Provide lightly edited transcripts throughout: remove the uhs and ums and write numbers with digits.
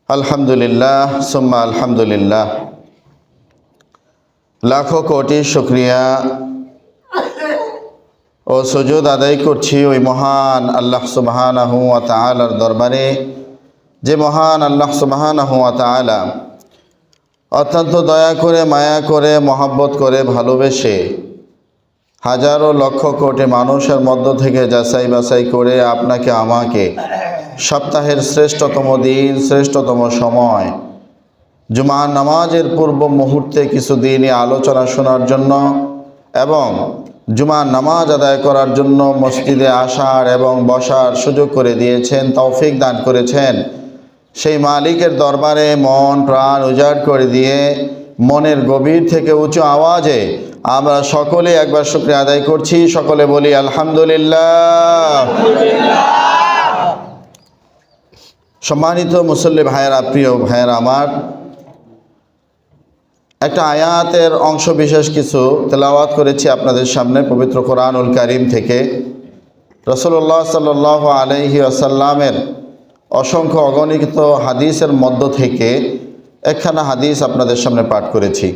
আলহামদুলিল্লাহ সুম্মা আলহামদুলিল্লাহ। লাখো কোটি শুকরিয়া ও সুজুদ আদায় করছি ওই মহান আল্লাহ সুবহানাহু ওয়া তাআলার দরবারে, যে মহান আল্লাহ সুবহানাহু ওয়া তাআলা অত্যন্ত দয়া করে, মায়া করে, মহব্বত করে, ভালোবেসে হাজারো লক্ষ কোটি মানুষের মধ্য থেকে যাচাই বাছাই করে আপনাকে আমাকে সপ্তাহের শ্রেষ্ঠতম দিন, শ্রেষ্ঠতম সময় জুমার নামাজের পূর্ব মুহূর্তে কিছু দিনই আলোচনা শোনার জন্য এবং জুমার নামাজ আদায় করার জন্য মসজিদে আসার এবং বসার সুযোগ করে দিয়েছেন, তৌফিক দান করেছেন। সেই মালিকের দরবারে মন প্রাণ উজাড় করে দিয়ে মনের গভীর থেকে উঁচু আওয়াজে আমরা সকলে একবার শুকরিয়া আদায় করছি। সকলে বলি আলহামদুলিল্লাহ। সম্মানিত মুসল্লি ভাইয়েরা, প্রিয় ভাইয়েরা আমার, একটা আয়াতের অংশ বিশেষ কিছু তেলাওয়াত করেছি আপনাদের সামনে পবিত্র কোরআনুল কারীম থেকে। রাসূলুল্লাহ সাল্লাল্লাহু আলাইহি ওয়াসাল্লামের অসংখ্য অগণিত হাদিসের মধ্য থেকে একখানা হাদিস আপনাদের সামনে পাঠ করেছি।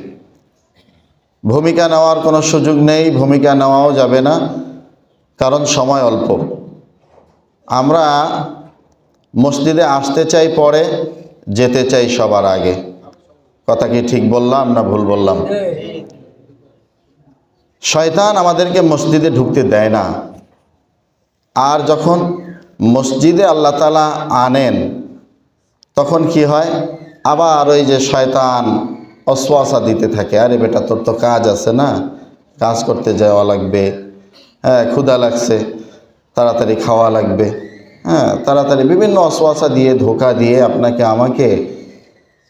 ভূমিকা নেওয়ার কোনো সুযোগ নেই, ভূমিকা নেওয়াও যাবে না, কারণ সময় অল্প। আমরা মসজিদে আসতে চাই পরে, যেতে চাই সবার আগে। কথা কি ঠিক বললাম না ভুল বললাম? শয়তান আমাদেরকে মসজিদে ঢুকতে দেয় না। আর যখন মসজিদে আল্লাহ তাআলা আনেন তখন কি হয়, আবার ওই যে শয়তান অসওয়াসা দিতে থাকে, আরে বেটা তোর তো কাজ আছে না, কাজ করতে যাওয়া লাগবে, হ্যাঁ ক্ষুধা লাগছে, তাড়াতাড়ি খাওয়া লাগবে, হ্যাঁ তাড়াতাড়ি বিভিন্ন অসওয়াসা দিয়ে, ধোঁকা দিয়ে আপনাকে আমাকে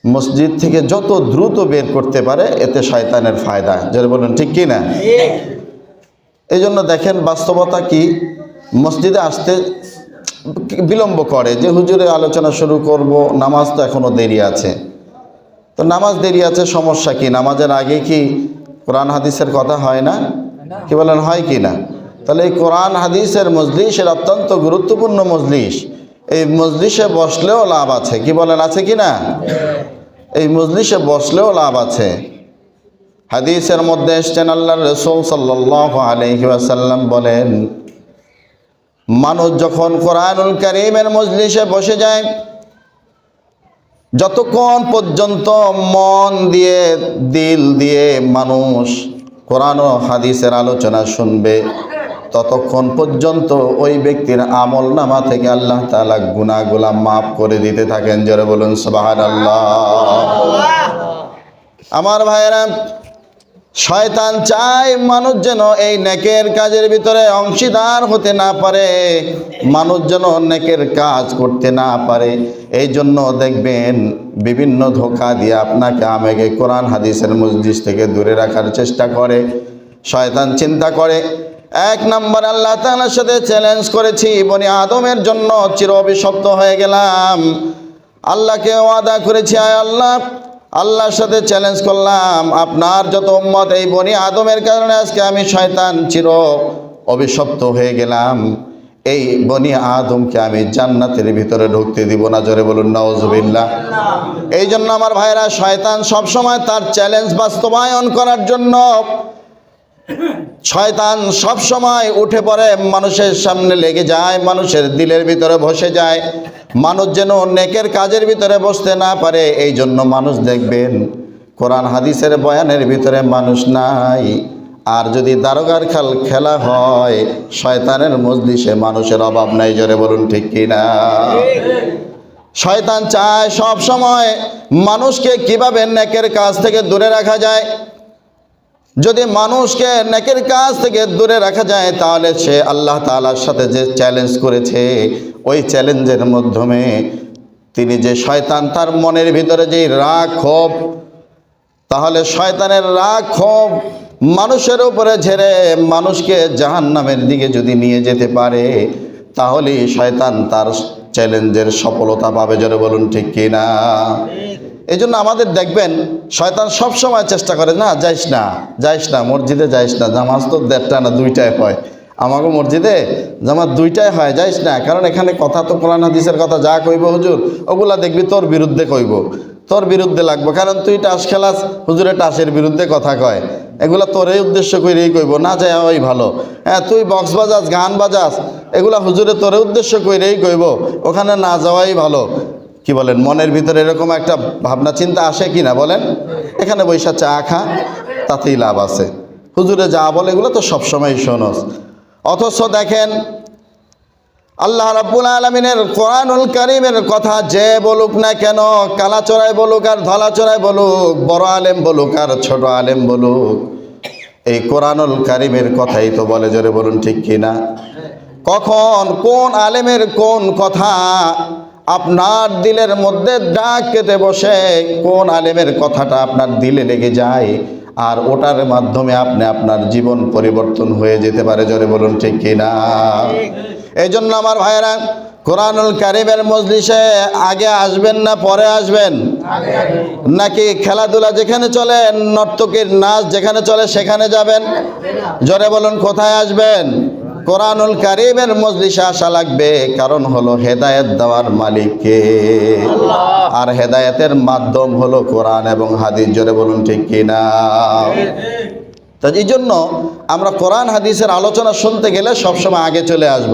মসজিদ থেকে যত দ্রুত বের করতে পারে, এতে শয়তানের ফায়দা। যারা বলুন ঠিক কি না? এই জন্য দেখেন বাস্তবতা কি, মসজিদে আসতে বিলম্ব করে যে হুজুরে আলোচনা শুরু করব, নামাজ তো এখনো দেরি আছে। তো নামাজ দেরি আছে, সমস্যা কি? নামাজের আগে কি কোরআন হাদিসের কথা হয় না? কি বলেন, হয় কি না? তাহলে এই কোরআন হাদিসের মজলিস এর অত্যন্ত গুরুত্বপূর্ণ মজলিস। এই মজলিসে বসলেও লাভ আছে। কি বলেন, আছে কি না? এই মজলিসে বসলেও লাভ আছে। হাদিসের মধ্যে এসেছেন আল্লাহর রাসূল সাল্লাল্লাহু আলাইহি ওয়াসাল্লাম বলেন, মানুষ যখন কোরআনুল কারীমের মজলিসে বসে যায়, যতক্ষণ পর্যন্ত মন দিয়ে, দিল দিয়ে মানুষ কোরআন ও হাদিসের আলোচনা শুনবে, ততক্ষণ পর্যন্ত ওই ব্যক্তির আমল নামা থেকে আল্লাহ তাআলা গুনাহগুলো মাফ করে দিতে থাকেন। জোরে বলুন সুবহানাল্লাহ। আমার ভাইয়েরা, শয়তান চায় মানুষ যেন এই নেকের কাজের ভিতরে অংশীদার হতে না পারে, মানুষ যেন নেকের কাজ করতে না পারে। এই জন্য দেখবেন বিভিন্ন ধোঁকা দিয়ে আপনাকে আমাকে কোরআন হাদিসের মজলিস থেকে দূরে রাখার চেষ্টা করে। শয়তান চিন্তা করে, এক নম্বর আল্লাহ তাআলার সাথে চ্যালেঞ্জ করেছি, বনি আদমের জন্য চির অভিশপ্ত হয়ে গেলাম। আল্লাহকে ওয়াদা করেছি, আয় আল্লাহ, আল্লাহর সাথে চ্যালেঞ্জ করলাম, আপনার যত উম্মত এই বনি আদমের কারণে আজকে আমি শয়তান চির অভিশপ্ত হয়ে গেলাম, এই বনি আদমকে আমি জান্নাতের ভিতরে ঢুকতে দিব না। জোরে বলুন নাউজুবিল্লাহ। এই জন্য আমার ভাইরা, শয়তান সবসময় তার চ্যালেঞ্জ বাস্তবায়ন করার জন্য শয়তান সব সময় উঠে পড়ে, মানুষের সামনে লেগে যায়, মানুষের দিলের ভিতরে বসে যায়, মানুষ যেন নেকের কাজের ভিতরে বসতে না পারে। এই জন্য মানুষ দেখবেন কোরআন হাদিসের বয়ানের ভিতরে মানুষ নাই। আর যদি দারোগার খেলা হয়, শয়তানের মজলিসে মানুষের অভাব নাই। জোরে বলুন ঠিক কিনা? শয়তান চায় সব সময় মানুষকে কিভাবে নেকের কাজ থেকে দূরে রাখা যায়। যদি মানুষকে নেকের কাজ থেকে দূরে রাখা যায়, তাহলে সে আল্লাহ তাআলার সাথে যে চ্যালেঞ্জ করেছে, ওই চ্যালেঞ্জের মাধ্যমে তিনি যে শয়তান তার মনের ভিতরে যে রাগ ক্ষোভ, তাহলে শয়তানের রাগ ক্ষোভ মানুষের উপরে ঝেড়ে মানুষকে জাহান্নামের দিকে যদি নিয়ে যেতে পারে, তাহলে শয়তান তার চ্যালেঞ্জের সফলতা পাবে। জোরে বলুন ঠিক কিনা? এই জন্য আমাদের দেখবেন শয়তান সব সময় চেষ্টা করে, না যাইস না, যাইস না, মসজিদে যাইস না, নামাজ তো 1:30 না 2টায় হয়, আমাকে মসজিদে জামাত দুইটাই হয়, যাইস না, কারণ এখানে কথা তো কোরআন হাদিসের কথা যা কইব হুজুর ওগুলা দেখবি তোর বিরুদ্ধে কইব, তোর বিরুদ্ধে লাগবে, কারণ তুই টাস খেলাস, হুজুরে টাসের বিরুদ্ধে কথা কয়, এগুলা তোরই উদ্দেশ্য করেই কইব, না যায় ওই ভালো। হ্যাঁ, তুই বক্স বাজাস, গান বাজাস, এগুলা হুজুরে তোরে উদ্দেশ্য করেই কইব, ওখানে না যাওয়াই ভালো। কি বলেন, মনের ভিতরে এরকম একটা ভাবনা চিন্তা আসে কি না বলেন? এখানে বৈশা চা খা, তাতেই লাভ আছে। হুজুরে যা বলে এগুলো তো সবসময় শোনস। অথচ দেখেন আল্লাহ রাব্বুল আলামিনের কোরআনুল কারীমের কথা যে বলুক না কেন, কালাচড়ায় বলুক আর ধলাচড়ায় বলুক, বড় আলেম বলুক আর ছোট আলেম বলুক, এই কোরআনুল কারীমের কথাই তো বলে, জোরে বলুন ঠিক কিনা? কখন কোন আলেমের কোন কথা আপনার দিলের মধ্যে ডাক কেটে বসে, কোন আলেমের কথাটা আপনার দিলে লেগে যায়, আর ওটার মাধ্যমে আপনি আপনার জীবন পরিবর্তন হয়ে যেতে পারে, জোরে বলুন ঠিক কিনা? এই জন্য আমার ভাইয়েরা, কোরআনুল কারীমের মজলিসে আগে আসবেন না পরে আসবেন? নাকি খেলাধুলা যেখানে চলে, নর্তকীর নাচ যেখানে চলে সেখানে যাবেন? জোরে বলুন কোথায় আসবেন? কোরআনুল কারীমের মজলিসে আসা লাগবে, কারণ হলো হেদায়েত দেওয়ার মালিক কে? আর হেদায়েতের মাধ্যম হলো কোরআন এবং হাদিস, জোরে বলুন ঠিক কিনা? তো এই জন্য আমরা কোরআন হাদিসের আলোচনা শুনতে গেলে সবসময় আগে চলে আসব,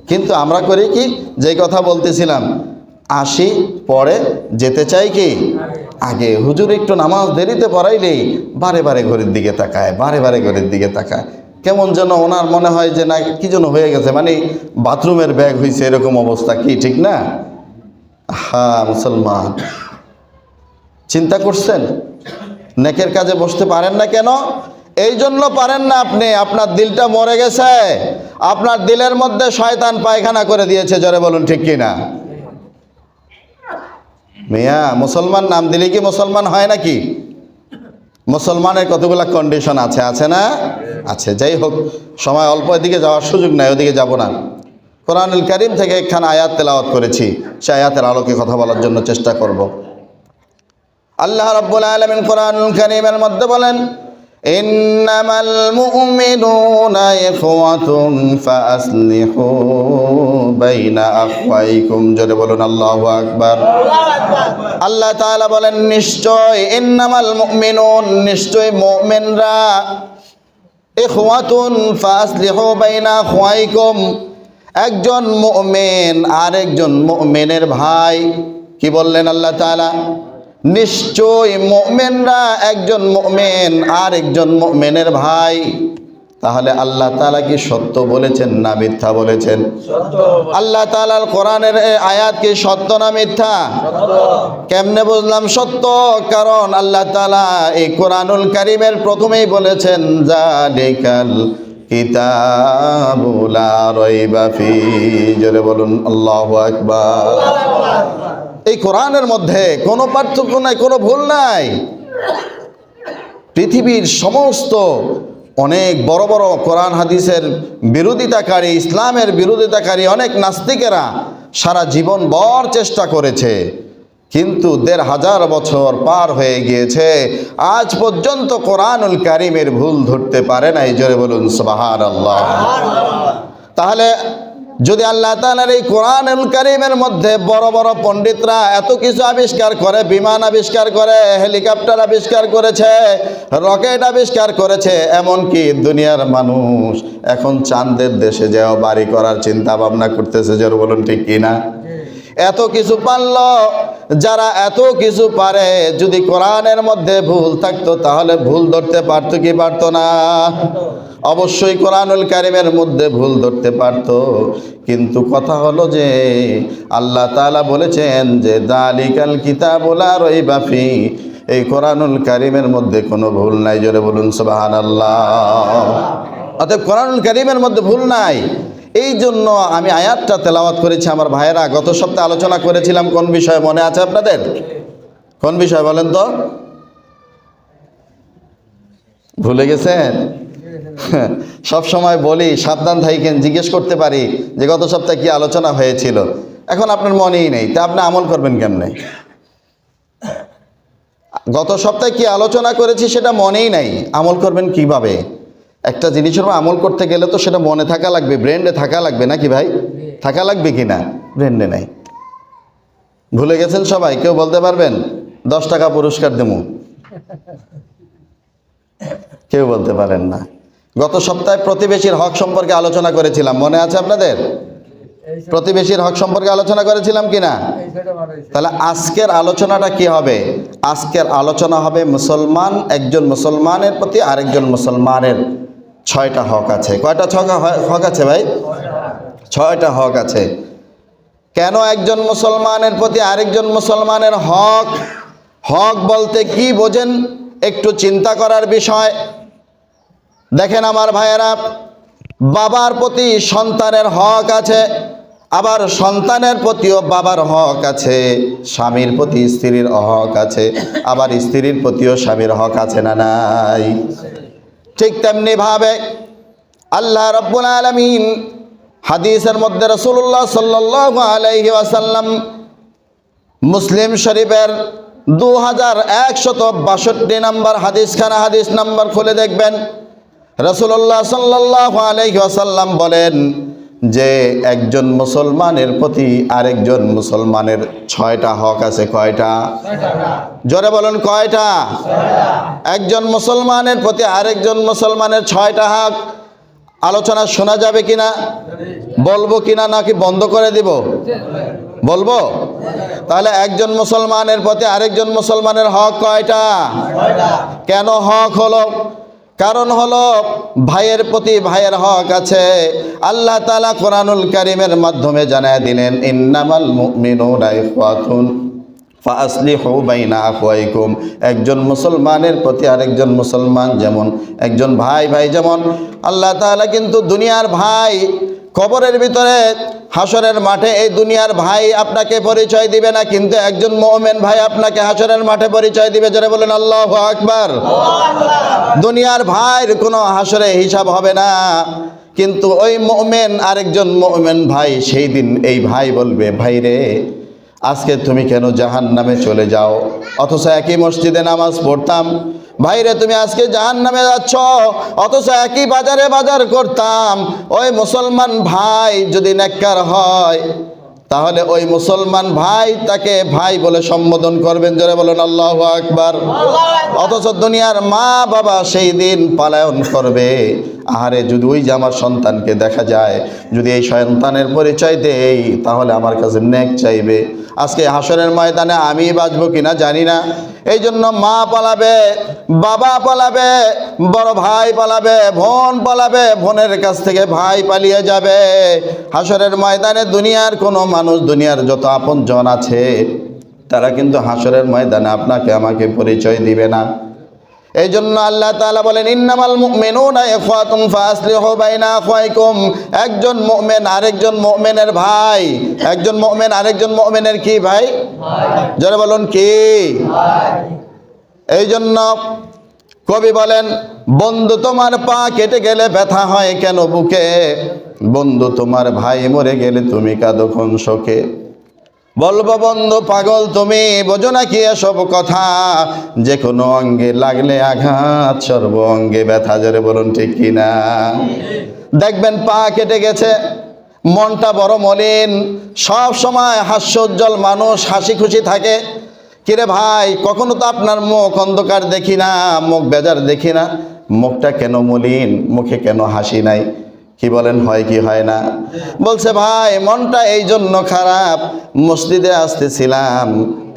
কিন্তু আমরা করি কি, যেই কথা বলতেছিলাম, আসি পরে যেতে চাই কি আগে। হুজুর একটু নামাজ দেরিতে পড়াইলেই বারে বারে ঘড়ির দিকে তাকায়, বারে বারে ঘড়ির দিকে তাকায়, কেমন যেন ওনার মনে হয় যে না কি যেন হয়ে গেছে, মানে বাথরুমের ব্যাগ হয়েছে এরকম অবস্থা, কি ঠিক না? হ্যাঁ মুসলমান, চিন্তা করছেন নেকের কাজে বসতে পারেন না কেন? এই জন্য পারেন না, আপনি আপনার দিলটা মরে গেছে, আপনার দিলের মধ্যে শয়তান পায়খানা করে দিয়েছে, জোরে বলুন ঠিক কিনা? মিয়া, মুসলমান নাম দিলে কি মুসলমান হয় নাকি? মুসলমানের কতগুলা কন্ডিশন আছে, আছে না? আছে। যাই হোক, সময় অল্প, এদিকে যাওয়ার সুযোগ নাই, ওদিকে যাব না। কোরআনুল কারীম থেকে একখানা আয়াত তেলাওয়াত করেছি, সে আয়াতের আলোকে কথা বলার জন্য চেষ্টা করব। আল্লাহ রাব্বুল আলামিন কোরআনুল কারীমের মধ্যে বলেন, ইন্নামাল মুমিনুনা ইখওয়াতুন ফাআসলিহু বাইনা আখওয়াইকুম, জোরে বলুন আল্লাহু আকবার। আল্লাহ তাআলা বলেন, নিশ্চয় ইন্নামাল মুমিনুন, নিশ্চয় মুমিনরা, ইখওয়াতুন ফাআসলিহু বাইনা আখওয়াইকুম, একজন মুমিন আরেকজন মুমিনের ভাই। কি বললেন আল্লাহ তাআলা? নিশ্চয় মুমিনরা একজন মুমিন আর একজন মুমিনের ভাই। তাহলে আল্লাহ তাআলা কি সত্য বলেছেন না মিথ্যা বলেছেন? আল্লাহ তাআলার কোরআনের আয়াত কি সত্য না মিথ্যা? কেমনে বুঝলাম সত্য? কারণ আল্লাহ তাআলা এই কোরআনুল কারীমের প্রথমেই বলেছেন, জালিকাল কিতাবু লা রাইবা ফি, জোরে বলুন আল্লাহু আকবার। এই কোরআনের মধ্যে কোনো পার্থক্য নাই, কোনো ভুল নাই। পৃথিবীর সমস্ত অনেক বড় বড় কোরআন হাদিসের বিরোধিতাকারী, ইসলামের বিরোধিতাকারী অনেক নাস্তিকেরা সারা জীবন ভর চেষ্টা করেছে, কিন্তু ১৫০০ বছর পার হয়ে গিয়েছে, আজ পর্যন্ত কোরআনুল কারীমের ভুল ধরতে পারে নাই, জোরে বলুন সুবহানাল্লাহ। তাহলে যদি আল্লাহ তাআলার এই কোরআনুল কারীমের মধ্যে বড় বড় পণ্ডিতরা এত কিছু আবিষ্কার করে, বিমান আবিষ্কার করে, হেলিকপ্টার আবিষ্কার করেছে, রকেট আবিষ্কার করেছে, এমনকি দুনিয়ার মানুষ এখন চাঁদের দেশে যেও বাড়ি করার চিন্তা ভাবনা করতেছে, জোরে বলুন ঠিক কিনা? এত কিছু পারল, যারা এত কিছু পারে, যদি কোরআনের মধ্যে ভুল থাকতো তাহলে ভুল ধরতে পারতো কি পারতো না? অবশ্যই কোরআনুল কারীমের মধ্যে ভুল ধরতে পারতো, কিন্তু কথা হলো যে আল্লাহ তাআলা বলেছেন যে যালিকাল কিতাবু লা রাইবা ফি, এই কোরআনুল কারীমের মধ্যে কোনো ভুল নাই, জোরে বলুন সুবহানাল্লাহ। অতএব কোরআনুল কারীমের মধ্যে ভুল নাই। এই জন্য আমি আয়াতটা তেলাওয়াত করেছি আমার ভাইয়েরা। গত সপ্তাহে আলোচনা করেছিলাম কোন বিষয়ে, মনে আছে আপনাদের? কোন বিষয় বলেন তো? ভুলে গেছেন? সব সময় বলি সাবধান থাকেন, জিজ্ঞেস করতে পারি যে গত সপ্তাহে কি আলোচনা হয়েছিল। এখন আপনার মনেই নেই, তা আপনি আমল করবেন কেমনে? গত সপ্তাহে কি আলোচনা করেছি সেটা মনেই নাই, আমল করবেন কিভাবে? একটা জিনিসের উপর আমল করতে গেলে তো সেটা মনে থাকা লাগবে, ব্রেন্ডে থাকা লাগবে, নাকি ভাই? থাকা লাগবে কি না? ব্রেন্ডে নাই। ভুলে গেছেন সবাই? কেউ বলতে পারবেন 10 টাকা পুরস্কার দেবো? কেউ বলতে পারেন না। গত সপ্তাহে প্রতিবেশীর হক সম্পর্কে আলোচনা করেছিলাম, মনে আছে আপনাদের? প্রতিবেশীর হক সম্পর্কে আলোচনা করেছিলাম কিনা? তাহলে আজকের আলোচনাটা কি হবে? আজকের আলোচনা হবে মুসলমান, একজন মুসলমানের প্রতি আরেকজন মুসলমানের 6টা হক আছে। কয়টা হক আছে ভাই? 6টা হক আছে। কেন একজন মুসলমানের প্রতি আরেকজন মুসলমানের হক? হক বলতে কি বোঝেন একটু চিন্তা করার বিষয়। দেখেন আমার ভাইয়েরা, বাবার প্রতি সন্তানের হক আছে, আবার সন্তানের প্রতিও বাবার হক আছে, স্বামীর প্রতি স্ত্রীর হক আছে, আবার স্ত্রীর প্রতিও স্বামীর হক আছে না নাই? ঠিক তেমনি ভাবে আল্লাহ রাব্বুল আলামিন হাদিসের মধ্যে রাসূলুল্লাহ সাল্লাল্লাহু আলাইহি ওয়াসাল্লাম মুসলিম শরীফের 2162 নম্বর হাদিসখানা, হাদিস নাম্বার খুলে দেখবেন। রাসূলুল্লাহ সাল্লাল্লাহু আলাইহি ওয়াসাল্লাম বলেন যে একজন মুসলমানের প্রতি আরেকজন মুসলমানের 6টা হক আছে। কয়টা? জোরে বলুন, কয়টা? একজন মুসলমানের প্রতি আরেকজন মুসলমানের 6টা হক। আলোচনা শোনা যাবে কিনা? বলবো কিনা নাকি বন্ধ করে দিব? বলবো। তাহলে একজন মুসলমানের প্রতি আরেকজন মুসলমানের হক কয়টা? কেন হক হলো? কারণ হলো ভাইয়ের প্রতি ভাইয়ের হক আছে। আল্লাহ তাআলা কোরআনুল কারীমের মাধ্যমে জানায় দিলেন, ইন্নামাল মুমিনুনা ইখওয়াতুন ফাআসলিহু বাইনা আখওয়াইকুম। একজন মুসলমানের প্রতি আরেকজন মুসলমান যেমন একজন ভাই, ভাই যেমন। আল্লাহ তাআলা কিন্তু দুনিয়ার ভাই কবরের ভিতরে, হাসরের মাঠে এই দুনিয়ার ভাই আপনাকে পরিচয় দিবে না, কিন্তু একজন মুমিন ভাই আপনাকে হাসরের মাঠে পরিচয় দিবে। যারা বলেন আল্লাহু আকবার। দুনিয়ার ভাইয়ের কোনো হাসরে হিসাব হবে না, কিন্তু ওই মুমিন আরেকজন মুমিন ভাই সেই দিন এই ভাই বলবে, ভাই রে আজকে তুমি কেন জাহান্নামে চলে যাও? অথচ একই মসজিদে নামাজ পড়তাম। ভাইরে তুমি আজকে জাহান্নামে যাচ্ছ, অথচ একই বাজারে বাজার করতাম। ওই মুসলমান ভাই যদি নেককার হয় তাহলে ওই মুসলমান ভাই তাকে ভাই বলে সম্বোধন করবেন। জোরে বলুন আল্লাহু আকবার। অথচ দুনিয়ার মা বাবা সেই দিন পলায়ন করবে। আহারে যদি ওই যে আমার সন্তানকে দেখা যায়, যদি এই সন্তানের পরিচয় দেই তাহলে আমার কাছে নেক চাইবে। আজকে হাসরের ময়দানে আমি বাঁচবো কিনা জানি না। এই জন্য মা পালাবে, বাবা পালাবে, বড় ভাই পালাবে, বোন পালাবে, বোনের কাছ থেকে ভাই পালিয়ে যাবে। হাসরের ময়দানে দুনিয়ার কোনো মানুষ, দুনিয়ার যত আপনজন আছে তারা কিন্তু হাসরের ময়দানে আপনাকে আমাকে পরিচয় দিবে না। এই জন্য আল্লাহ তাআলা বলেন, ইন্নামাল মুমিনুনা ইখওয়াতুন ফাআসলিহু বাইনা আখওয়াইকুম। একজন মুমিন আরেকজন মুমিনের ভাই। একজন মুমিন আরেকজন মুমিনের কি ভাই? যারা বলুন কি ভাই। এই জন্য কবি বলেন, বন্ধু তোমার পা কেটে গেলে ব্যথা হয় কেন বুকে? বন্ধু তোমার ভাই মরে গেলে তুমি কাঁদো কোন শোকে? বলবো বন্ধু পাগল তুমি, বোঝো না কি এসব কথা? যে কোনো অঙ্গে লাগলে আঘাত, সর্ব অঙ্গে ব্যথা। জোরে বলুন ঠিক কিনা? দেখবেন পা কেটে গেছে, মনটা বড় মলিন, সব সময় হাস্যোজ্জ্বল মানুষ, হাসি খুশি থাকে। কিরে ভাই, কখনো তো আপনার মুখ অন্ধকার দেখি না, মুখ বেজার দেখি না, মুখটা কেন মলিন, মুখে কেন হাসি নাই? কি বলেন, হয় কি হয় না? বলছে ভাই মনটা এই জন্য খারাপ, মসজিদে আসতেছিলাম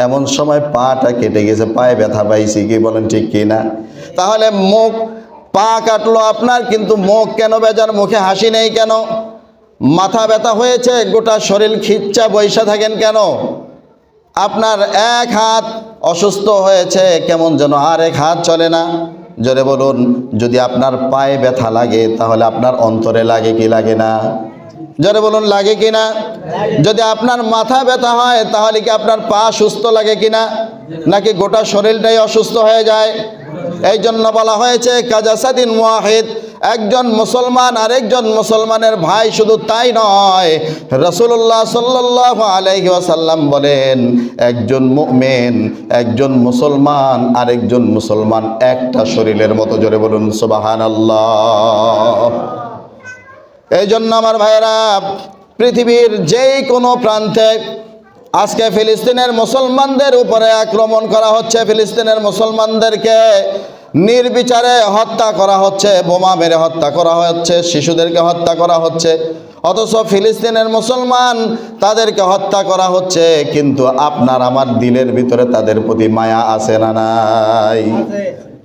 এমন সময় পাটা কেটে গেছে, পায়ে ব্যথা পাইছি। কি বলেন ঠিক কি না? তাহলে মুখ, পা কাটলো আপনার, কিন্তু মুখ কেন বেজার, মুখে হাসি নেই কেন? মাথা ব্যথা হয়েছে, গোটা শরীর খিচ্চা বৈশা থাকেন কেন? আপনার এক হাত অসুস্থ হয়েছে, কেমন যেন আর এক হাত চলে না। জোরে বলুন, যদি আপনার পায়ে ব্যথা লাগে তাহলে আপনার অন্তরে লাগে কি লাগে না? জোরে বলুন, লাগে কি না? যদি আপনার মাথা ব্যথা হয় তাহলে কি আপনার পা সুস্থ লাগে কিনা, নাকি গোটা শরীরটাই অসুস্থ হয়ে যায়? এই জন্য বলা হয়েছে কাজাসাদিন ওয়াহিদ, একজন মুসলমান আরেকজন মুসলমানের ভাই, শুধু তাই নয়, রাসূলুল্লাহ সাল্লাল্লাহু আলাইহি ওয়াসাল্লাম বলেন একজন মুমিন, একজন মুসলমান আরেকজন মুসলমান একটা শরীরের মতো। জোরে বলুন সুবহানাল্লাহ। এই জন্য আমার ভাইয়েরা, পৃথিবীর যেই কোনো প্রান্তে আজকে ফিলিস্তিনের মুসলমানদের উপরে আক্রমণ করা হচ্ছে, ফিলিস্তিনের মুসলমানদেরকে নির্বিচারে হত্যা করা হচ্ছে, বোমা মেরে হত্যা করা হচ্ছে, শিশুদেরকে হত্যা করা হচ্ছে, অথচ ফিলিস্তিনের মুসলমান তাদেরকে হত্যা করা হচ্ছে, কিন্তু আপনার আমার দিলের ভিতরে তাদের প্রতি মায়া আছে না নাই?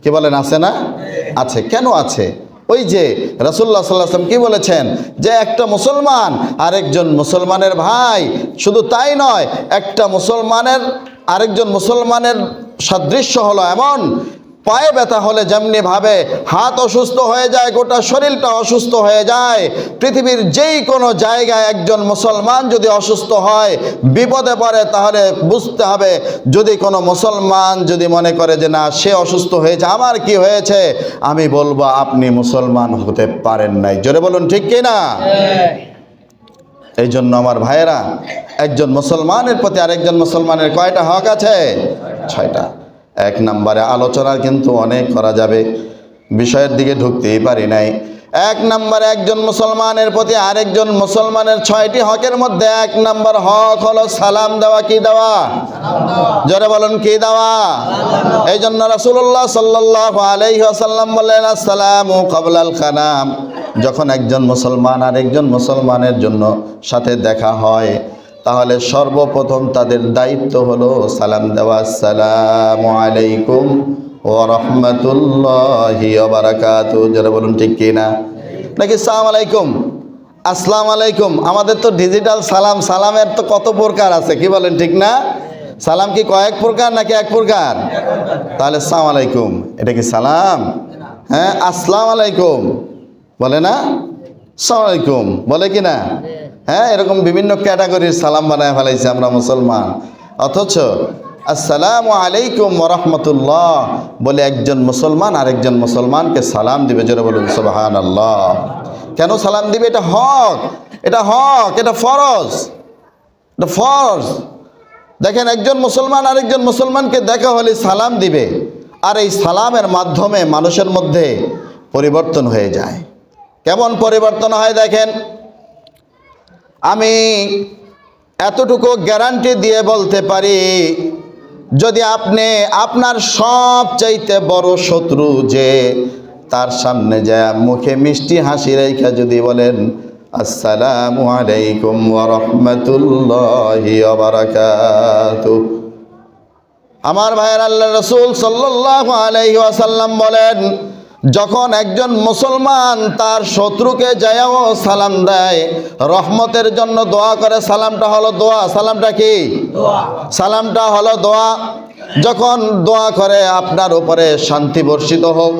কি বলেন, আছে না? আছে। কেন আছে? ওই যে রাসূলুল্লাহ সাল্লাল্লাহু আলাইহি ওয়াসাল্লাম কি বলেছেন যে একটা মুসলমান আরেকজন মুসলমানের ভাই, শুধু তাই নয়, একটা মুসলমানের আরেকজন মুসলমানের সাদৃশ্য হলো এমন, পায়ে ব্যথা হলে যেমনি ভাবে হাত অসুস্থ হয়ে যায়, গোটা শরীরটা অসুস্থ হয়ে যায়, পৃথিবীর যেই কোনো জায়গায় একজন মুসলমান যদি অসুস্থ হয়, বিপদে পড়ে, তাহলে বুঝতে হবে, যদি কোনো মুসলমান যদি মনে করে যে না সে অসুস্থ হয়েছে, আমার কি হয়েছে, আমি বলবো আপনি মুসলমান হতে পারেন নাই। জোরে বলুন ঠিক কি না? এই জন্য আমার ভাইয়েরা, একজন মুসলমানের প্রতি আরেকজন মুসলমানের কয়টা হক আছে? 6টা। এক নম্বরে আলোচনা কিন্তু অনেক করা যাবে, বিষয়ের দিকে ঢুকতেই পারি নাই। এক নম্বরে একজন মুসলমানের প্রতি আরেকজন মুসলমানের 6টি হকের মধ্যে 1 নম্বর হক হলো সালাম দেওয়া। কি দেওয়া? জোরে বলুন কি দেওয়া? এই জন্য রাসূলুল্লাহ সাল্লাল্লাহু আলাইহি ওয়াসাল্লাম বললেন আসসালামু ক্বাবলাল কালাম। যখন একজন মুসলমান আরেকজন মুসলমানের জন্য সাথে দেখা হয়, তাহলে সর্বপ্রথম তাদের দায়িত্ব হলো সালাম দেওয়া। আসসালামু আলাইকুম ওয়া রাহমাতুল্লাহি ওয়া বারাকাতুহু। যারা বলুন ঠিক কি না? নাকি আসসালামু আলাইকুম, আসসালামু আলাইকুম? আমাদের তো ডিজিটাল সালাম, সালামের তো কত প্রকার আছে, কি বলেন ঠিক না? সালাম কি কয়েক প্রকার নাকি এক প্রকার? তাহলে আসসালামু আলাইকুম এটা কি সালাম? হ্যাঁ, আসসালামু আলাইকুম বলে না, আসসালামু আলাইকুম বলে কি না? হ্যাঁ, এরকম বিভিন্ন ক্যাটাগরির সালাম বানায় ফেলাইছি আমরা মুসলমান। অথচ আসসালামু আলাইকুম ওয়া রাহমাতুল্লাহ বলে একজন মুসলমান আরেকজন মুসলমানকে সালাম দিবে। জোরে বলুন সুবহানাল্লাহ। কেন সালাম দিবে? এটা হক, এটা হক, এটা ফরজ, এটা ফরজ। দেখেন, একজন মুসলমান আরেকজন মুসলমানকে দেখা হলে সালাম দিবে, আর এই সালামের মাধ্যমে মানুষের মধ্যে পরিবর্তন হয়ে যায়। কেমন পরিবর্তন হয় দেখেন, আমি এতটুকু গ্যারান্টি দিয়ে বলতে পারি, যদি আপনি আপনার সবচাইতে বড় শত্রু যে, তার সামনে যায় মুখে মিষ্টি হাসি রেখা যদি বলেন আসসালামু আলাইকুম ওয়া রাহমাতুল্লাহি ওয়া বারাকাতুহু, আমার ভাইয়ের আল্লাহ রাসূল সাল্লাল্লাহু আলাইহি ওয়াসাল্লাম বলেন, যখন একজন মুসলমান তার শত্রুকে যায়ও সালাম দেয়, রহমতের জন্য দোয়া করে, সালামটা হলো দোয়া। সালামটা কি? দোয়া। সালামটা হলো দোয়া। যখন দোয়া করে আপনার উপরে শান্তি বর্ষিত হোক,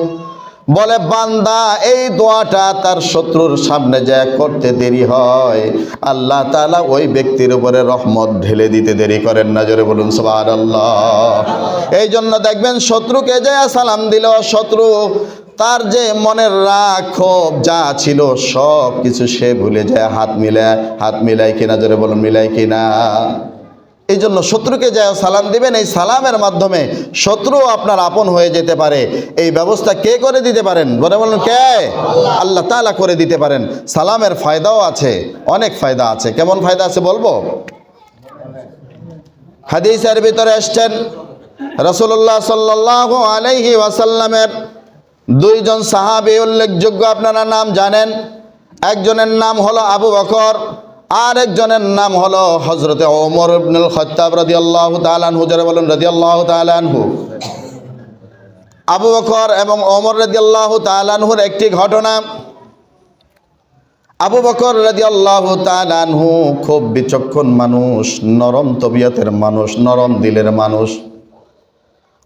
বলে বান্দা এই দোয়াটা তার শত্রুর সামনে যায় করতে দেরি হয়, আল্লাহ তাআলা ওই ব্যক্তির উপরে রহমত ঢেলে দিতে দেরি করেন না। জোরে বলুন সুবহানাল্লাহ। এই জন্য দেখবেন শত্রুকে যায় সালাম দিল, শত্রু তার যে মনের রাগ ক্ষোভ যা ছিল সব কিছু সে ভুলে যায়, হাত মিলায় কিনা? জোরে বলুন মিলায় কিনা? এই জন্য শত্রুকে যায় সালাম দিবেন, এই সালামের মাধ্যমে শত্রু আপনার আপন হয়ে যেতে পারে। এই ব্যবস্থা কে করে দিতে পারেন? বলে বলুন কে? আল্লাহ তাআলা করে দিতে পারেন। সালামের ফায়দাও আছে, অনেক ফায়দা আছে। কেমন ফায়দা আছে বলবো? হাদিসের ভিতরে এসেছেন রাসূলুল্লাহ সাল্লাল্লাহু আলাইহি ওয়াসাল্লামের 2 জন সাহাবী উল্লেখযোগ্য, আপনারা নাম জানেন। একজনের নাম হলো আবু বকর, আর একজনের নাম হলো হযরতে ওমর ইবনুল খাত্তাব রাদিয়াল্লাহু তাআলা আনহু। যারা বলেন রাদিয়াল্লাহু তাআলা আনহু। আবু বকর এবং ওমর রাদিয়াল্লাহু তাআলা আনহুর একটি ঘটনা। আবু বকর রাদিয়াল্লাহু তাআলা আনহু খুব বিচক্ষণ মানুষ, নরম তবিয়তের মানুষ, নরম দিলের মানুষ।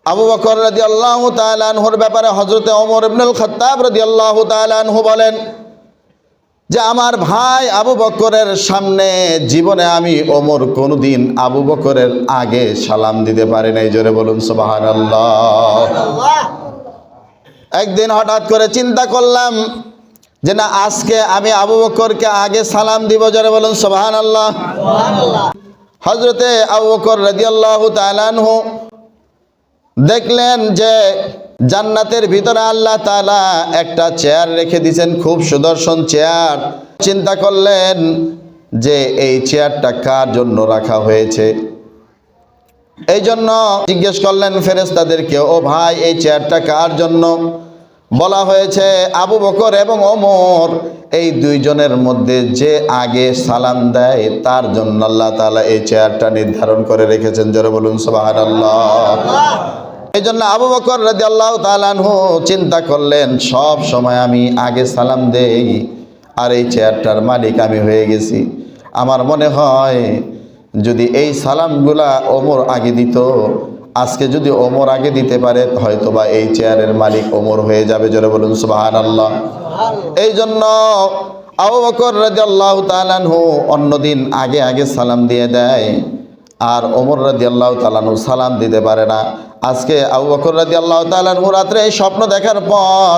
আবু বকর রাদিয়াল্লাহু তাআলা আনহুর ব্যাপারে হযরতে ওমর ইবনুল খাত্তাব রাদিয়াল্লাহু তাআলা আনহু বলেন যে আমার ভাই আবু বকরের সামনে জীবনে আমি ওমর কোনোদিন আবু বকরের আগে সালাম দিতে পারি নাই। জোরে বলুন সুবহানাল্লাহ। একদিন হঠাৎ করে চিন্তা করলাম, যে না আজকে আমি আবু বকরকে আগে সালাম দিব, জোরে বলুন সুবহানাল্লাহ। হযরতে আবু বকর রাদিয়াল্লাহু তাআলা আনহু দেখলেন যে জান্নাতের ভিতরে আল্লাহ তাআলা একটা চেয়ার রেখে দিয়েছেন, খুব সুদর্শন চেয়ার। চিন্তা করলেন যে এই চেয়ারটা কার জন্য রাখা হয়েছে। এই জন্য জিজ্ঞেস করলেন ফেরেশতাদেরকে, ও ভাই এই চেয়ারটা কার জন্য? বলা হয়েছে আবু বকর এবং ওমর, এই দুইজনের মধ্যে যে আগে সালাম দেয় তার জন্য আল্লাহ তাআলা এই চেয়ারটা নির্ধারণ করে রেখেছেন, জোরে বলুন সুবহানাল্লাহ। এই জন্য আবু বকর রাদিয়াল্লাহু তাআলা আনহু চিন্তা করলেন, সব সময় আমি আগে সালাম দেই আর এই চেয়ারটার মালিক আমি হয়ে গেছি। আমার মনে হয় যদি এই সালামগুলা ওমর আগে দিত, আজকে যদি ওমর আগে দিতে পারে হয়তোবা এই চেয়ারের মালিক ওমর হয়ে যাবে, জোরে বলুন সুবহানাল্লাহ। এই জন্য আবু বকর রাদিয়াল্লাহু তাআলা আনহু অন্যদিন আগে আগে সালাম দিয়ে দেয়, আর ওমর রাদিয়াল্লাহু তাআলা আনহু সালাম দিতে পারে না। আজকে আবু বকর রাদিয়াল্লাহু তাআলা আনহু রাত্রে এই স্বপ্ন দেখার পর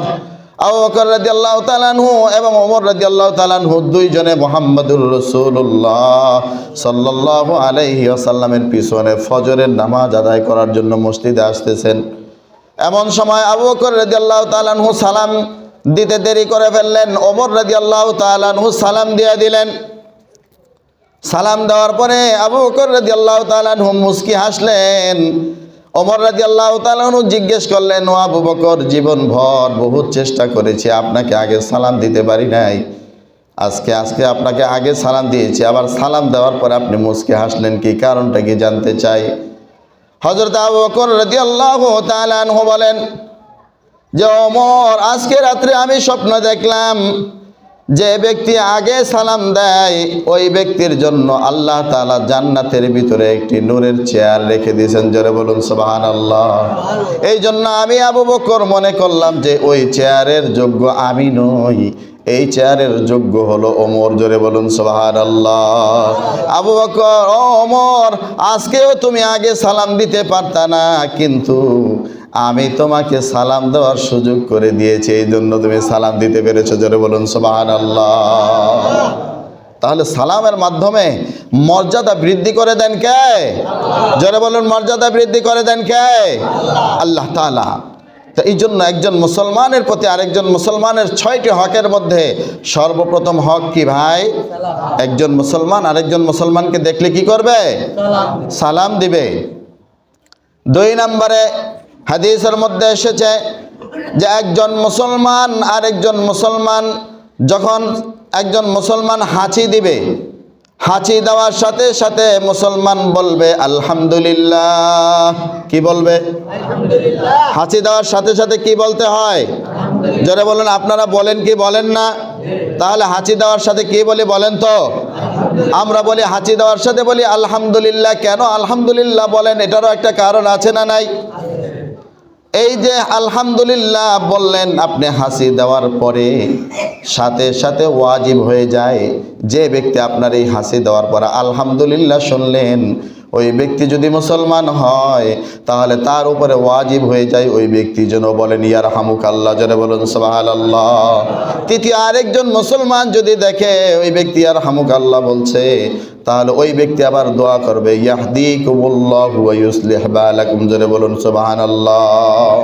আবু বকর রাদিয়াল্লাহু তাআলা আনহু এবং ওমর রাদিয়াল্লাহু তাআলা আনহু দুইজনে মুহাম্মদুর রাসূলুল্লাহ সাল্লাল্লাহু আলাইহি ওয়াসাল্লামের পিছনে ফজরের নামাজ আদায় করার জন্য মসজিদে আসতেছেন। এমন সময় আবু বকর রাদিয়াল্লাহু তাআলা আনহু সালাম দিতে দেরি করে ফেললেন। ওমর রাদিয়াল্লাহু তাআলা আনহু সালাম দিয়ে দিলেন। সালাম দেওয়ার পরে আবু বকর রাদিয়াল্লাহু তাআলা আনহু মুস্কি হাসলেন। ওমর রাদিয়াল্লাহু তাআলা আনহু জিজ্ঞেস করলেন, ও আবু বকর, জীবনভর বহুত চেষ্টা করেছি, আপনাকে আগে সালাম দিতে পারি নাই, আজকে আপনাকে আগে সালাম দিয়েছি, আবার সালাম দেওয়ার পরে আপনি মুস্কি হাসলেন, কি কারণটা কি জানতে চাই। হযরত আবু বকর রাদিয়াল্লাহু তাআলা আনহু বলেন যে ওমর, আজকে রাত্রে আমি স্বপ্ন দেখলাম যে ব্যক্তি আগে সালাম দেয় ওই ব্যক্তির জন্য আল্লাহ তাআলা জান্নাতের ভিতরে একটি নূরের চেয়ার রেখে দিয়েছেন, জোরে বলুন সুবহানাল্লাহ। এই জন্য আমি আবু বকর মনে করলাম যে ওই চেয়ারের যোগ্য আমি নই, এই চেয়ারের যোগ্য হলো ওমর, জোরে বলুন সুবহানাল্লাহ। আবু বকর, ও ওমর, আজকেও তুমি আগে সালাম দিতে পারতা না, কিন্তু আমি তোমাকে সালাম দেওয়ার সুযোগ করে দিয়েছি, এই জন্য তুমি সালাম দিতে পেরেছো, জোরে বলুন সুবহানাল্লাহ। তাহলে সালামের মাধ্যমে মর্যাদা বৃদ্ধি করে দেন কে? জোরে বলুন, মর্যাদা বৃদ্ধি করে দেন কে? আল্লাহ তাআলা। তো এই জন্য একজন মুসলমানের প্রতি আরেকজন মুসলমানের 6টি হকের মধ্যে সর্বপ্রথম হক কি ভাই? একজন মুসলমান আরেকজন মুসলমানকে দেখলে কি করবে? সালাম দিবে। 2 নম্বরে হাদিসের মধ্যে এসেছে যে একজন মুসলমান আরেকজন মুসলমান যখন একজন মুসলমান হাঁচি দিবে, হাঁচি দেওয়ার সাথে সাথে মুসলমান বলবে আলহামদুলিল্লাহ। কি বলবে? আলহামদুলিল্লাহ। হাঁচি দেওয়ার সাথে সাথে কি বলতে হয়? জোরে বলুন, আপনারা বলেন কি বলেন না? তাহলে হাঁচি দেওয়ার সাথে কি বলি বলেন তো? আমরা বলি হাঁচি দেওয়ার সাথে বলি আলহামদুলিল্লাহ। কেন আলহামদুলিল্লাহ বলেন? এটারও একটা কারণ আছে না নাই? এই যে আলহামদুলিল্লাহ বললেন আপনি হাসি দেওয়ার পরে, সাথে সাথে ওয়াজিব হয়ে যায় যে ব্যক্তি আপনার এই হাসি দেওয়ার পরে আলহামদুলিল্লাহ শুনলেন, ওই ব্যক্তি যদি মুসলমান হয় তাহলে তার উপরে ওয়াজিব হয়ে যায় ওই ব্যক্তি যেন বলেন ইয়ারহামুকাল্লাহ, জোরে বলুন সুবহানাল্লাহ। তৃতীয় আরেকজন মুসলমান যদি দেখে ওই ব্যক্তি ইয়ারহামুকাল্লাহ বলছে, তাহলে ওই ব্যক্তি আবার দোয়া করবে ইয়াহদিকুমুল্লাহু ওয়া ইউসলিহ বালাকুম, জোরে বলুন সুবহানাল্লাহ।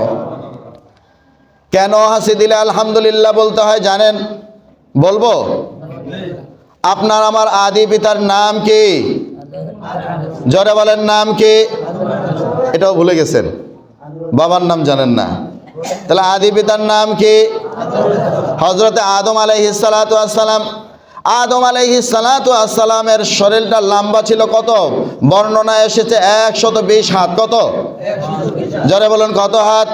কেন হাসি দিলে আলহামদুলিল্লাহ বলতে হয় জানেন? বলবো? আপনার আমার আদি পিতার নাম কি? জোরে বলেন, নাম কি? এটাও ভুলে গেছেন, বাবার নাম জানেন না। তাহলে আদি পিতার নাম কি? হযরতে আদম আলাইহিস সালাতু ওয়াস সালাম। আদম আলাইহিস সালাতু ওয়াস সালামের শরীরটা লম্বা ছিল কত? বর্ণনায় এসেছে 120 হাত। কত? জোরে বলুন, কত হাত?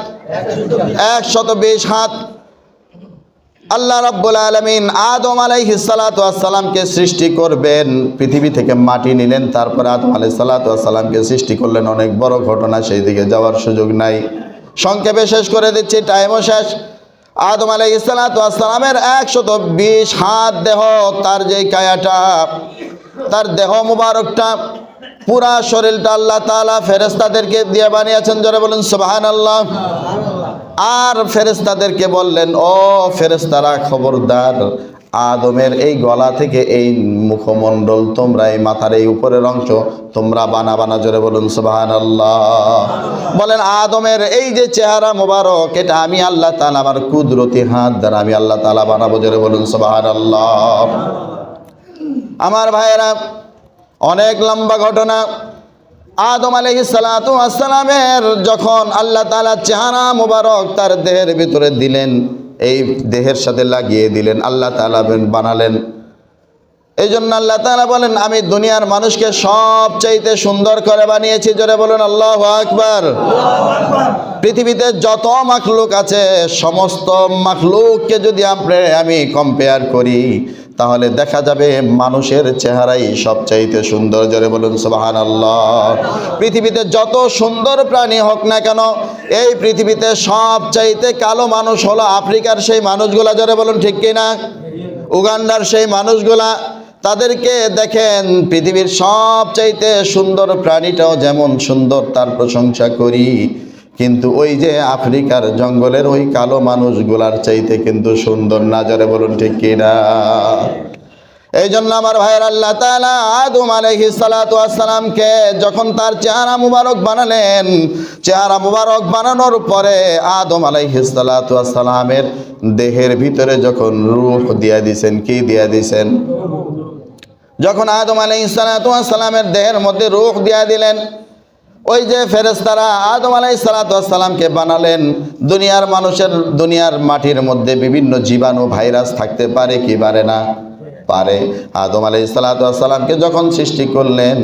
120 হাত। আল্লাহ রাব্বুল আলামিন আদম আলাইহিস সালাতু ওয়াস সালামকে সৃষ্টি করবেন, পৃথিবী থেকে মাটি নিলেন, তারপরে আদম আলাইহিস সালাতু ওয়াস সালামকে সৃষ্টি করলেন। অনেক বড় ঘটনা, সেই দিকে যাওয়ার সুযোগ নাই, সংক্ষেপে শেষ করে দিচ্ছি, টাইমও শেষ। আদম আলাইহিস সালাতু ওয়াস সালামের 120 হাত দেহ, তার যেই কায়াটা, তার দেহ মুবারকটা, পুরা শরীরটা আল্লাহ তাআলা ফেরেশতাদেরকে দিয়ে বানিয়েছেন, জোরে বলুন সুবহানাল্লাহ। আর ফেরেশতাদেরকে বললেন, ও ফেরেশতারা খবরদার, আদমের এই গলা থেকে এই মুখমণ্ডল তোমরা, এই মাথার এই উপরের অংশ তোমরা বানা। জোরে বলুন সুবহানাল্লাহ। বলেন আদমের এই যে চেহারা মোবারক, এটা আমি আল্লাহ তাআলা আমার কুদরতি হাত দ্বারা আমি আল্লাহ তাআলা বানাবো। জোরে বলুন সুবহানাল্লাহ। আমার ভাইয়েরা, অনেক লম্বা ঘটনা। আদম আলাইহিস সালাতু ওয়াস সালামের যখন আল্লাহ তাআলা চেহারা মোবারক তার দেহের ভিতরে দিলেন, এই দেহের সাথে লাগিয়ে দিলেন, আল্লাহ তাআলা বানালেন। এই জন্য আল্লাহ তাআলা বলেন, আমি দুনিয়ার মানুষকে সবচাইতে সুন্দর করে বানিয়েছি। জোরে বলুন আল্লাহু আকবার। পৃথিবীতে যত মাখলুক আছে, সমস্ত মাখলুককে যদি আমি কম্পেয়ার করি, তাহলে দেখা যাবে মানুষের চেহারাই সবচাইতে সুন্দর। জোরে বলুন সুবহানাল্লাহ। পৃথিবীতে যত সুন্দর প্রাণী হোক না কেন, এই পৃথিবীতে সবচাইতে কালো মানুষ হলো আফ্রিকার সেই মানুষগুলা। জোরে বলুন ঠিক কিনা? উগান্ডার সেই মানুষগুলা, তাদেরকে দেখেন, পৃথিবীর সবচাইতে সুন্দর প্রাণীটাও যেমন সুন্দর, তার প্রশংসা করি, কিন্তু ওই যে আফ্রিকার জঙ্গলের ওই কালো মানুষগুলার চাইতে কিন্তু সুন্দর না। জোরে বলুন ঠিক কিনা? এই জন্য আমার ভাইয়ের, আল্লাহ তাআলা আদম আলাইহিস সালাতু ওয়াস সালামকে যখন তার চেহারা মুবারক বানালেন, চেহারা মুবারক বানানোর পরে আদম আলাইহিস সালাতু ওয়াস সালামের দেহের ভিতরে যখন রূহ দিয়া দিয়েছেন, কি দিয়া দিয়েছেন? যখন আদম আলাইহিস সালাতু ওয়াস সালামের দেহের মধ্যে রূহ দিয়া দিলেন, ওই যে ফেরেশতারা আদম আলাইহিস সালাতু ওয়াস সালামকে বানালেন। দুনিয়ার মাটির মধ্যে বিভিন্ন জীবাণু, ভাইরাস থাকতে পারে কি পারে না? পারে। আদম আলাইহিস সালাতু ওয়াস সালামকে যখন সৃষ্টি করলেন,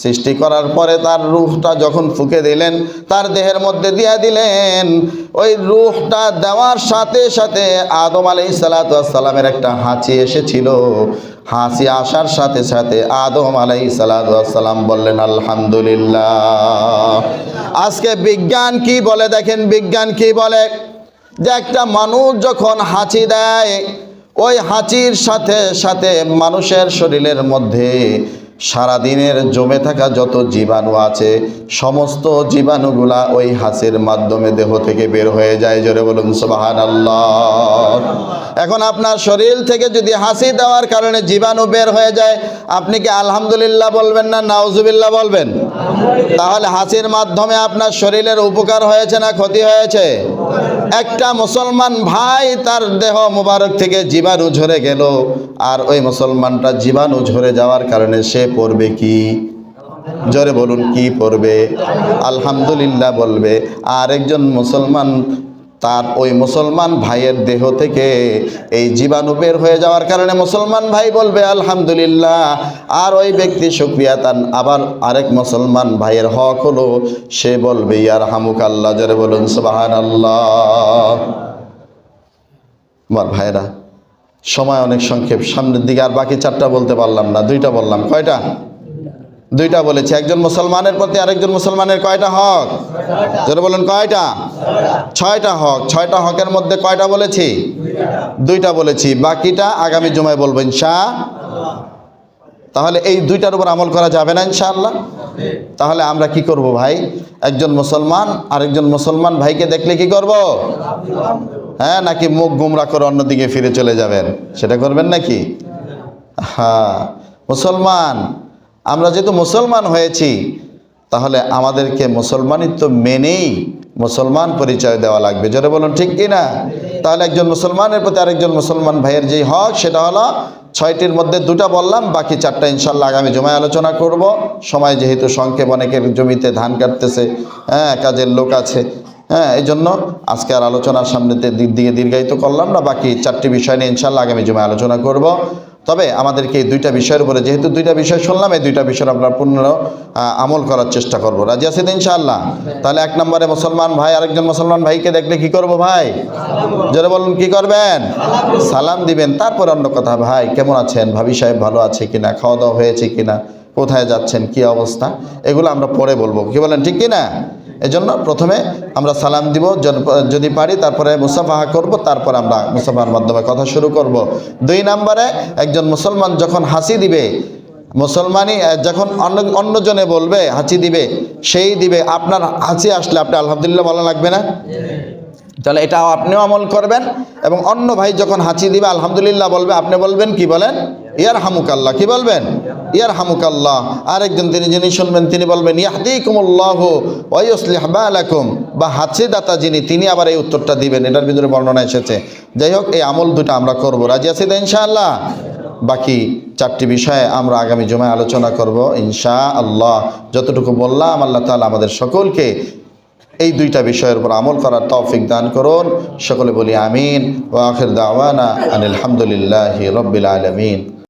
সৃষ্টি করার পরে তার রূহটা যখন ফুঁকে দিলেন, তার দেহের মধ্যে দিয়া দিলেন, ওই রূহটা দেওয়ার সাথে সাথে আদম আলাইহিস সালাতু ওয়াস সালামের একটা হাঁচি এসেছিল। হাসি আসার সাথে সাথে আদম আলাইহিস সালাতু ওয়াস সালাম বললেন আলহামদুলিল্লাহ। আজকে বিজ্ঞান কি বলে দেখেন, বিজ্ঞান কি বলে যে একটা মানুষ যখন হাঁচি দেয়, ওই হাঁচির সাথে সাথে মানুষের শরীরের মধ্যে সারাদিনের জমে থাকা যত জীবাণু আছে, সমস্ত জীবাণুগুলা ওই হাঁচির মাধ্যমে দেহ থেকে বের হয়ে যায়। জোরে বলুন সুবহানাল্লাহ। এখন আপনার শরীর থেকে যদি হাসি দেওয়ার কারণে জীবাণু বের হয়ে যায়, আপনি কি আলহামদুলিল্লাহ বলবেন না নাউজুবিল্লাহ বলবেন? তাহলে হাসির মাধ্যমে আপনার শরীরের উপকার হয়েছে না ক্ষতি হয়েছে? একটা মুসলমান ভাই, তার দেহ মুবারক থেকে জীবাণু ঝরে গেল, আর ওই মুসলমানটা জীবাণু ঝরে যাওয়ার কারণে সে পড়বে কি? জোরে বলুন, কি পড়বে? আলহামদুলিল্লাহ বলবে। আর একজন মুসলমান, তার ওই মুসলমান ভাইয়ের দেহ থেকে এই জীবাণু বের হয়ে যাওয়ার কারণে মুসলমান ভাই বলবে আলহামদুলিল্লাহ, আর ওই ব্যক্তি শুকরিয়া তান আবার আরেক মুসলমান ভাইয়ের হক হলো, সে বলবে ইয়ারহামুকাল্লাহ। জোরে বলুন সুবহানাল্লাহ। আমার ভাইরা, সময় অনেক সংক্ষেপ, সামনের দিকে আর বাকি চারটা বলতে পারলাম না, দুইটা বললাম। কয়টা? দুইটা বলেছি। একজন মুসলমানের প্রতি আরেকজন মুসলমানের কয়টা হক? যারা বলেন কয়টা? ছয়টা হক। ছয়টা হকের মধ্যে কয়টা বলেছি? দুইটা বলেছি, বাকিটা আগামী জুমায় বলবো ইনশাআল্লাহ। তাহলে এই দুইটার উপর আমল করা যাবে না ইনশাআল্লাহ? তাহলে আমরা কি করব ভাই? একজন মুসলমান আরেকজন মুসলমান ভাইকে দেখলে কি করব? হ্যাঁ, নাকি মুখ গুমরা করে অন্যদিকে ফিরে চলে যাবেন? সেটা করবেন নাকি? হ্যাঁ, মুসলমান, আমরা যেহেতু মুসলমান হয়েছি, তাহলে আমাদেরকে মুসলমানিত্ব মেনেই মুসলমান পরিচয় দেওয়া লাগবে। জোরে বলুন ঠিক কি না? তাহলে একজন মুসলমানের প্রতি আরেকজন মুসলমান ভাইয়ের যেই হক, সেটা হলো ছয়টির মধ্যে দুটা বললাম, বাকি চারটা ইনশাল্লাহ আগামী জমায় আলোচনা করব। সময় যেহেতু সংক্ষেপ, অনেকের জমিতে ধান কাটতেছে, হ্যাঁ, কাজের লোক আছে, হ্যাঁ, এই জন্য আজকে আর আলোচনার সামনেতে দিক দিয়ে দীর্ঘায়িত করলাম না। বাকি চারটি বিষয় নিয়ে ইনশাল্লাহ আগামী জমায় আলোচনা করব। তবে আমাদেরকে এই দুইটা বিষয়ের উপরে, যেহেতু দুইটা বিষয় শুনলাম, এই দুইটা বিষয়ের আমরা পূর্ণ আমল করার চেষ্টা করব। রাজি আছেন ইনশাআল্লাহ? তাহলে এক নম্বরে মুসলমান ভাই আরেকজন মুসলমান ভাইকে দেখলে কি করব ভাই? জোরে বলুন, কি করবেন? সালাম দিবেন। তারপর অন্য কথা, ভাই কেমন আছেন, ভাবি সাহেব ভালো আছে কিনা, খাওয়া দাওয়া হয়েছে কিনা, কোথায় যাচ্ছেন, কি অবস্থা, এগুলো আমরা পরে বলবো। কি বলেন, ঠিক কিনা? এজন্য প্রথমে আমরা সালাম দিব যদি পারি, তারপরে মুসাফাহা করব, তারপর আমরা মুসাফাহার মাধ্যমে কথা শুরু করব। দুই নম্বরে, একজন মুসলমান যখন হাসি দিবে, মুসলমানই যখন অন্যজনে বলবে হাসি দিবে, সেই দিবে, আপনার হাসি আসলে আপনি আলহামদুলিল্লাহ বলা লাগবে না? তাহলে এটাও আপনিও আমল করবেন, এবং অন্য ভাই যখন হাঁচি দিবে আলহামদুলিল্লাহ বলবে, আপনি বলবেন কি বলেন? ইয়ার হামুকাল্লাহ। কি বলবেন? ইয়ার হামুকাল্লাহ। আরেকজন যিনি শুনবেন তিনি বলবেন ইয়াহদিকুমুল্লাহু ওয়া ইউসলিহু বালাকুম, বা হাঁচি দাতা যিনি তিনি আবার এই উত্তরটা দিবেন, এটার ভিতরে বর্ণনা এসেছে। যাই হোক, এই আমল দুটো আমরা করব। রাজি আছি তো ইনশাআল্লাহ? বাকি 4টি বিষয়ে আমরা আগামী জুমায় আলোচনা করব ইনশাআল্লাহ। যতটুকু বললাম আল্লাহ তাআলা আমাদের সকলকে এই 2টা বিষয়ের উপর আমল করার তৌফিক দান করুন। সকলে বলি আমিন। ওয়া আখির দাওয়ানা আনিল হামদুলিল্লাহি রাব্বিল আলামিন।